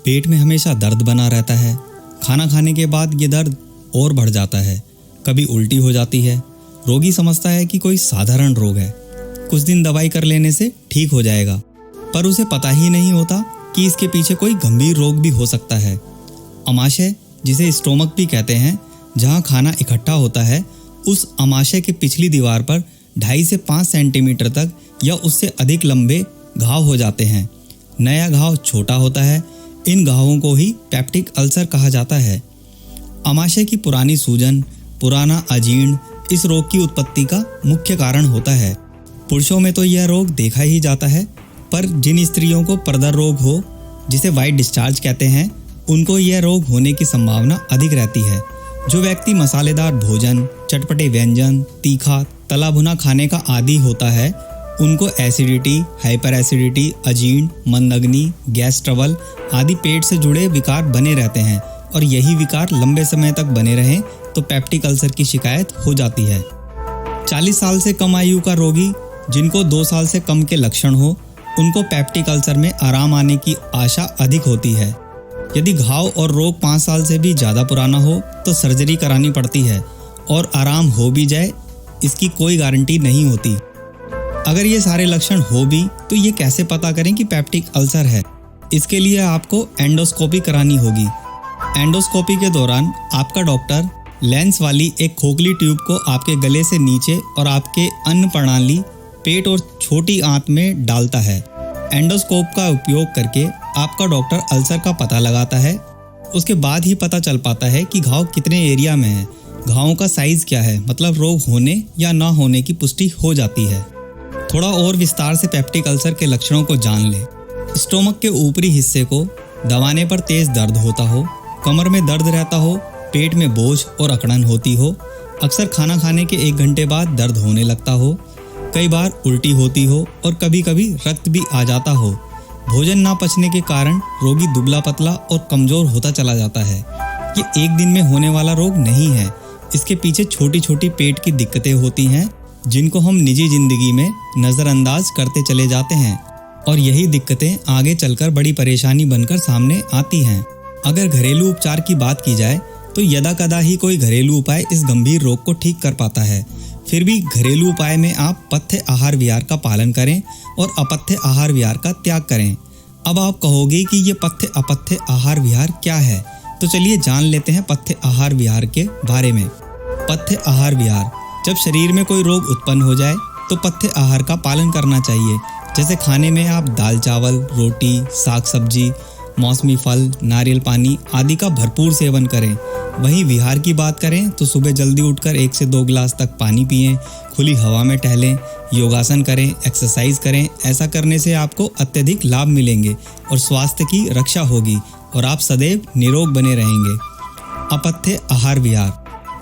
पेट में हमेशा दर्द बना रहता है। खाना खाने के बाद ये दर्द और बढ़ जाता है। कभी उल्टी हो जाती है। रोगी समझता है कि कोई साधारण रोग है, कुछ दिन दवाई कर लेने से ठीक हो जाएगा, पर उसे पता ही नहीं होता कि इसके पीछे कोई गंभीर रोग भी हो सकता है। अमाशय, जिसे स्टोमक भी कहते हैं, जहां खाना इकट्ठा होता है, उस अमाशय के पिछली दीवार पर 2.5 से 5 सेंटीमीटर तक या उससे अधिक लंबे घाव हो जाते हैं। नया घाव छोटा होता है। इन घावों को ही पेप्टिक अल्सर कहा जाता है। अमाशय की पुरानी सूजन, पुराना अजीर्ण इस रोग की उत्पत्ति का मुख्य कारण होता है। पुरुषों में तो यह रोग देखा ही जाता है, पर जिन स्त्रियों को प्रदर रोग हो, जिसे व्हाइट डिस्चार्ज कहते हैं, उनको यह रोग होने की संभावना अधिक रहती है। जो व्यक्ति मसालेदार भोजन, चटपटे व्यंजन, तीखा तला भुना खाने का आदी होता है, उनको एसिडिटी, हाइपर एसिडिटी, अजीर्ण, मंदग्नि, गैस ट्रबल आदि पेट से जुड़े विकार बने रहते हैं, और यही विकार लंबे समय तक बने रहें तो पेप्टिक अल्सर की शिकायत हो जाती है। 40 साल से कम आयु का रोगी, जिनको 2 साल से कम के लक्षण हो, उनको पेप्टिक अल्सर में आराम आने की आशा अधिक होती है। यदि घाव और रोग 5 साल से भी ज़्यादा पुराना हो तो सर्जरी करानी पड़ती है, और आराम हो भी जाए इसकी कोई गारंटी नहीं होती। अगर ये सारे लक्षण हो भी तो ये कैसे पता करें कि पेप्टिक अल्सर है? इसके लिए आपको एंडोस्कोपी करानी होगी। एंडोस्कोपी के दौरान आपका डॉक्टर लेंस वाली एक खोखली ट्यूब को आपके गले से नीचे और आपके अन्न प्रणाली, पेट और छोटी आंत में डालता है। एंडोस्कोप का उपयोग करके आपका डॉक्टर अल्सर का पता लगाता है। उसके बाद ही पता चल पाता है कि घाव कितने एरिया में है, घावों का साइज क्या है, मतलब रोग होने या ना होने की पुष्टि हो जाती है। थोड़ा और विस्तार से पेप्टिक अल्सर के लक्षणों को जान लें। स्टोमक के ऊपरी हिस्से को दबाने पर तेज दर्द होता हो, कमर में दर्द रहता हो, पेट में बोझ और अकड़न होती हो, अक्सर खाना खाने के 1 घंटे बाद दर्द होने लगता हो, कई बार उल्टी होती हो और कभी कभी रक्त भी आ जाता हो। भोजन ना पचने के कारण रोगी दुबला पतला और कमजोर होता चला जाता है। ये एक दिन में होने वाला रोग नहीं है। इसके पीछे छोटी छोटी पेट की दिक्कतें होती हैं, जिनको हम निजी जिंदगी में नज़रअंदाज करते चले जाते हैं, और यही दिक्कतें आगे चलकर बड़ी परेशानी बनकर सामने आती हैं। अगर घरेलू उपचार की बात की जाए तो यदा कदा ही कोई घरेलू उपाय इस गंभीर रोग को ठीक कर पाता है। फिर भी घरेलू उपाय में आप पथ्य आहार विहार का पालन करें और अपथ्य आहार विहार का त्याग करें। अब आप कहोगे कि ये पथ्य अपथ्य आहार विहार क्या है, तो चलिए जान लेते हैं पथ्य आहार विहार के बारे में। पथ्य आहार विहार: जब शरीर में कोई रोग उत्पन्न हो जाए तो पथ्य आहार का पालन करना चाहिए। जैसे खाने में आप दाल चावल, रोटी, साग सब्जी, मौसमी फल, नारियल पानी आदि का भरपूर सेवन करें। वहीं विहार की बात करें तो सुबह जल्दी उठकर 1 से 2 गिलास तक पानी पिएं, खुली हवा में टहलें, योगासन करें, एक्सरसाइज करें। ऐसा करने से आपको अत्यधिक लाभ मिलेंगे और स्वास्थ्य की रक्षा होगी और आप सदैव निरोग बने रहेंगे। अपथ्य आहार विहार: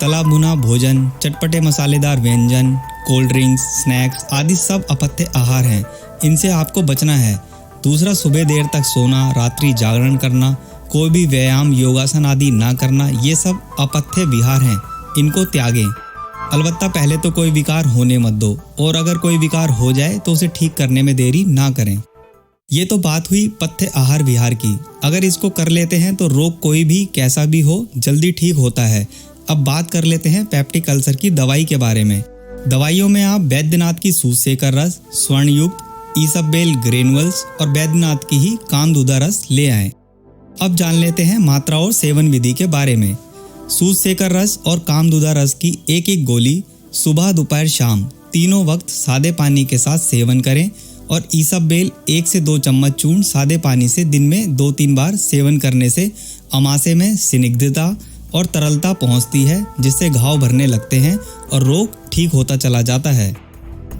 तला भुना भोजन, चटपटे मसालेदार व्यंजन, कोल्ड ड्रिंक्स, स्नैक्स आदि सब अपथ्य आहार हैं। इनसे आपको बचना है। दूसरा, सुबह देर तक सोना, रात्रि जागरण करना, कोई भी व्यायाम, योगासन आदि ना करना, ये सब अपथ्य विहार हैं। इनको त्यागें। अलबत्ता पहले तो कोई विकार होने मत दो, और अगर कोई विकार हो जाए तो उसे ठीक करने में देरी ना करें। ये तो बात हुई पथ्य आहार विहार की। अगर इसको कर लेते हैं तो रोग कोई भी कैसा भी हो जल्दी ठीक होता है। अब बात कर लेते हैं पेप्टिक अल्सर की दवाई के बारे में। दवाइयों में आप बैद्यनाथ की सूजशेखर रस, स्वर्णयुक्त, ईसबेल ग्रेनुअल्स और बैद्यनाथ की ही कामदूधा रस ले आएं। अब जान लेते हैं मात्रा और सेवन विधि के बारे में। सूजशेखर रस और कामदूधा रस की 1-1 गोली सुबह, दोपहर, शाम तीनों वक्त सादे पानी के साथ सेवन करें, और ईसबेल 1 से 2 चम्मच चूर्ण सादे पानी से दिन में 2-3 बार सेवन करने से अमाशय में स्निग्धता और तरलता पहुंचती है, जिससे घाव भरने लगते हैं और रोग ठीक होता चला जाता है।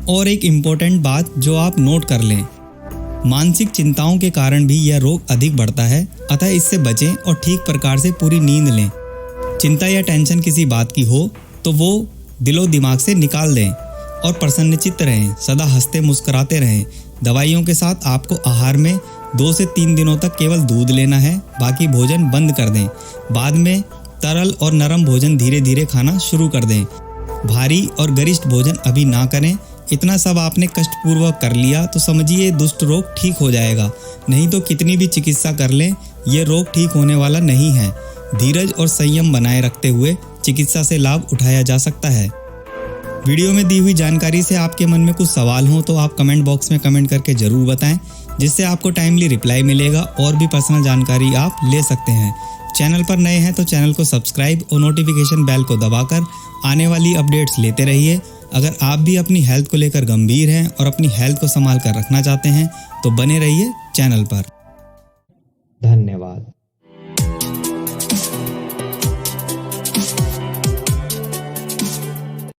और एक इम्पोर्टेंट बात जो आप नोट कर लें, मानसिक चिंताओं के कारण भी यह रोग अधिक बढ़ता है, अतः इससे बचें और ठीक प्रकार से पूरी नींद लें। चिंता या टेंशन किसी बात की हो तो वो दिलो दिमाग से निकाल दें और प्रसन्नचित्त रहें, सदा हंसते मुस्कुराते रहें। दवाइयों के साथ आपको आहार में 2 से 3 दिनों तक केवल दूध लेना है, बाकी भोजन बंद कर दें। बाद में तरल और नरम भोजन धीरे धीरे खाना शुरू कर दें। भारी और गरिष्ठ भोजन अभी ना करें। इतना सब आपने कष्टपूर्वक कर लिया तो समझिए दुष्ट रोग ठीक हो जाएगा, नहीं तो कितनी भी चिकित्सा कर लें ये रोग ठीक होने वाला नहीं है। धीरज और संयम बनाए रखते हुए चिकित्सा से लाभ उठाया जा सकता है। वीडियो में दी हुई जानकारी से आपके मन में कुछ सवाल हो तो आप कमेंट बॉक्स में कमेंट करके जरूर बताएं, जिससे आपको टाइमली रिप्लाई मिलेगा और भी पर्सनल जानकारी आप ले सकते हैं। चैनल पर नए हैं तो चैनल को सब्सक्राइब और नोटिफिकेशन बेल को दबाकर आने वाली अपडेट्स लेते रहिए। अगर आप भी अपनी हेल्थ को लेकर गंभीर हैं और अपनी हेल्थ को संभाल कर रखना चाहते हैं तो बने रहिए चैनल पर। धन्यवाद।